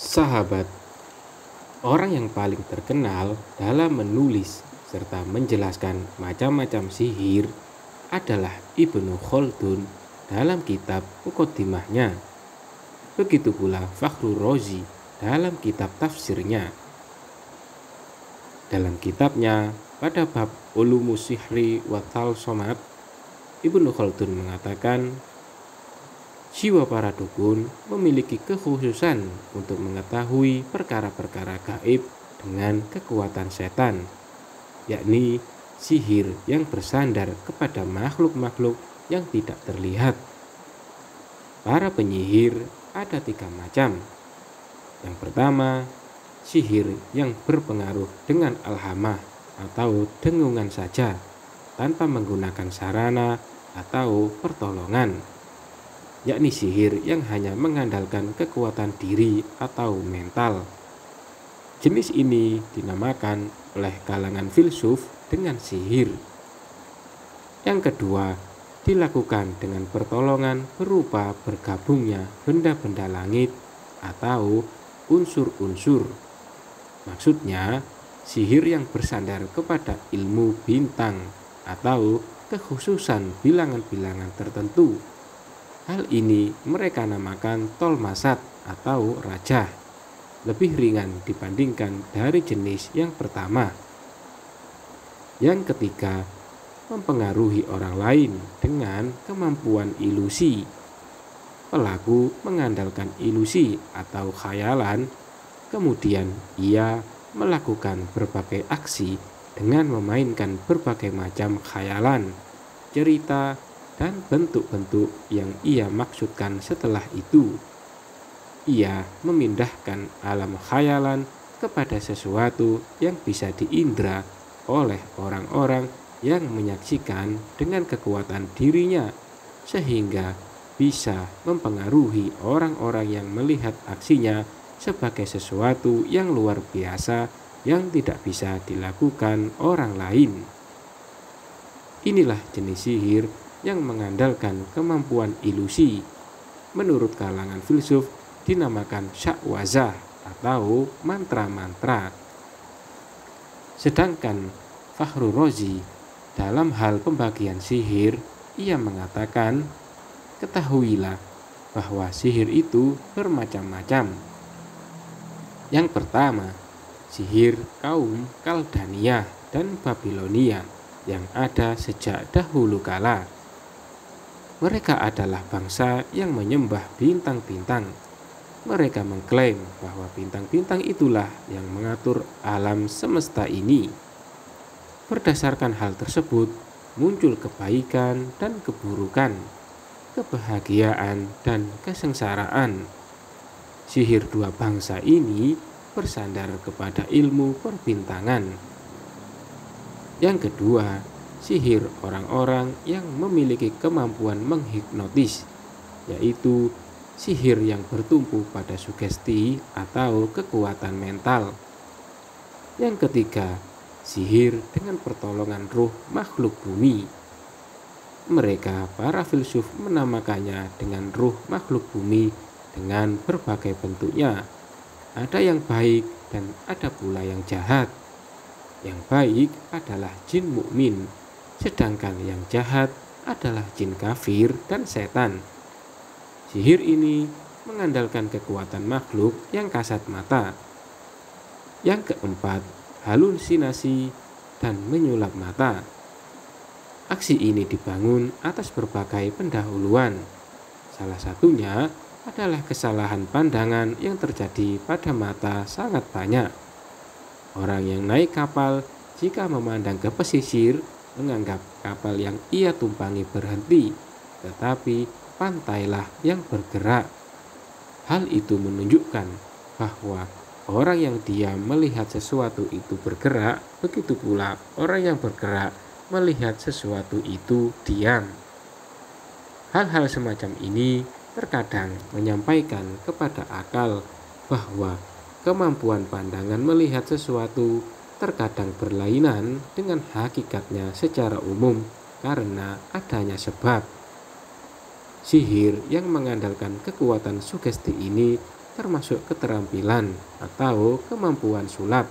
Sahabat, orang yang paling terkenal dalam menulis serta menjelaskan macam-macam sihir adalah Ibnu Khaldun dalam kitab Muqaddimahnya. Begitu pula Fakhrur Razi dalam kitab tafsirnya. Dalam kitabnya pada bab Ulumus Sihri wa Talsomat, Ibnu Khaldun mengatakan jiwa para dukun memiliki kekhususan untuk mengetahui perkara-perkara gaib dengan kekuatan setan, yakni sihir yang bersandar kepada makhluk-makhluk yang tidak terlihat. Para penyihir ada 3 macam. Yang pertama, sihir yang berpengaruh dengan alhamah atau dengungan saja tanpa menggunakan sarana atau pertolongan, yakni sihir yang hanya mengandalkan kekuatan diri atau mental. Jenis ini dinamakan oleh kalangan filsuf dengan sihir. Yang kedua, dilakukan dengan pertolongan berupa bergabungnya benda-benda langit atau unsur-unsur. Maksudnya, sihir yang bersandar kepada ilmu bintang atau kekhususan bilangan-bilangan tertentu. Hal ini mereka namakan tolmasat atau rajah, lebih ringan dibandingkan dari jenis yang pertama. Yang ketiga, mempengaruhi orang lain dengan kemampuan ilusi. Pelaku mengandalkan ilusi atau khayalan, kemudian ia melakukan berbagai aksi dengan memainkan berbagai macam khayalan, cerita, dan bentuk-bentuk yang ia maksudkan. Setelah itu, ia memindahkan alam khayalan kepada sesuatu yang bisa diindra oleh orang-orang yang menyaksikan dengan kekuatan dirinya, sehingga bisa mempengaruhi orang-orang yang melihat aksinya sebagai sesuatu yang luar biasa yang tidak bisa dilakukan orang lain. Inilah jenis sihir yang mengandalkan kemampuan ilusi. Menurut kalangan filsuf dinamakan sya'wazah atau mantra-mantra. Sedangkan Fakhrur Razi dalam hal pembagian sihir, ia mengatakan, ketahuilah bahwa sihir itu bermacam-macam. Yang pertama, sihir kaum Kaldania dan Babilonia yang ada sejak dahulu kala. Mereka adalah bangsa yang menyembah bintang-bintang. Mereka mengklaim bahwa bintang-bintang itulah yang mengatur alam semesta ini. Berdasarkan hal tersebut, muncul kebaikan dan keburukan, kebahagiaan dan kesengsaraan. Sihir dua bangsa ini bersandar kepada ilmu perbintangan. Yang kedua, sihir orang-orang yang memiliki kemampuan menghipnotis, yaitu sihir yang bertumpu pada sugesti atau kekuatan mental. Yang ketiga, sihir dengan pertolongan roh makhluk bumi. Mereka, para filsuf, menamakannya dengan roh makhluk bumi dengan berbagai bentuknya. Ada yang baik dan ada pula yang jahat. Yang baik adalah jin mukmin, sedangkan yang jahat adalah jin kafir dan setan. Sihir ini mengandalkan kekuatan makhluk yang kasat mata. Yang keempat, halusinasi dan menyulap mata. Aksi ini dibangun atas berbagai pendahuluan. Salah satunya adalah kesalahan pandangan yang terjadi pada mata sangat banyak. Orang yang naik kapal jika memandang ke pesisir menganggap kapal yang ia tumpangi berhenti, tetapi pantailah yang bergerak. Hal itu menunjukkan bahwa orang yang diam melihat sesuatu itu bergerak, begitu pula orang yang bergerak melihat sesuatu itu diam. Hal-hal semacam ini terkadang menyampaikan kepada akal bahwa kemampuan pandangan melihat sesuatu terkadang berlainan dengan hakikatnya secara umum karena adanya sebab. Sihir yang mengandalkan kekuatan sugesti ini termasuk keterampilan atau kemampuan sulap.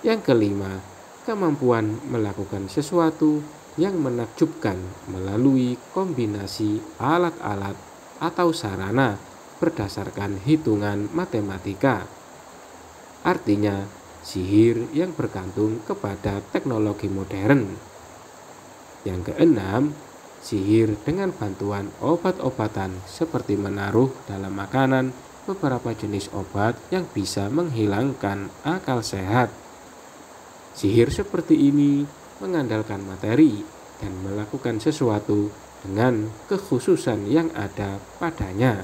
Yang kelima, kemampuan melakukan sesuatu yang menakjubkan melalui kombinasi alat-alat atau sarana berdasarkan hitungan matematika. Artinya, sihir yang bergantung kepada teknologi modern. Yang keenam, sihir dengan bantuan obat-obatan seperti menaruh dalam makanan beberapa jenis obat yang bisa menghilangkan akal sehat. Sihir seperti ini mengandalkan materi dan melakukan sesuatu dengan kekhususan yang ada padanya.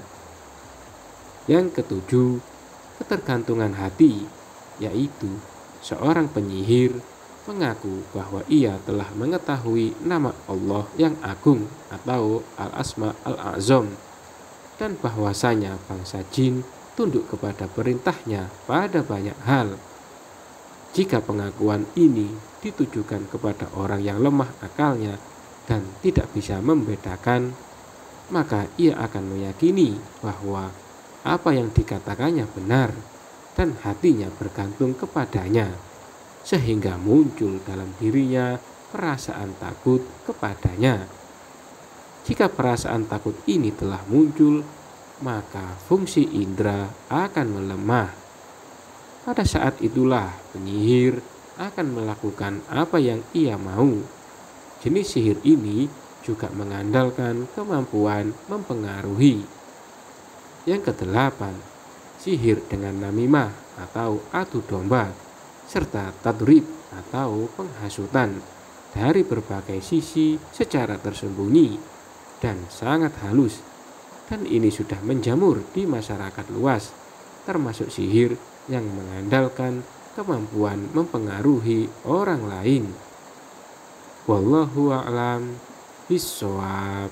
Yang ketujuh, ketergantungan hati, yaitu seorang penyihir mengaku bahwa ia telah mengetahui nama Allah yang agung atau Al-Asma Al-A'zam dan bahwasanya bangsa jin tunduk kepada perintahnya pada banyak hal. Jika pengakuan ini ditujukan kepada orang yang lemah akalnya dan tidak bisa membedakan, maka ia akan meyakini bahwa apa yang dikatakannya benar dan hatinya bergantung kepadanya, sehingga muncul dalam dirinya perasaan takut kepadanya. Jika perasaan takut ini telah muncul, maka fungsi indera akan melemah. Pada saat itulah penyihir akan melakukan apa yang ia mau. Jenis sihir ini juga mengandalkan kemampuan mempengaruhi. Yang kedelapan, sihir dengan namimah atau adu domba, serta tadrib atau penghasutan dari berbagai sisi secara tersembunyi dan sangat halus. Dan ini sudah menjamur di masyarakat luas, termasuk sihir yang mengandalkan kemampuan mempengaruhi orang lain. Wallahu a'lam bishawab.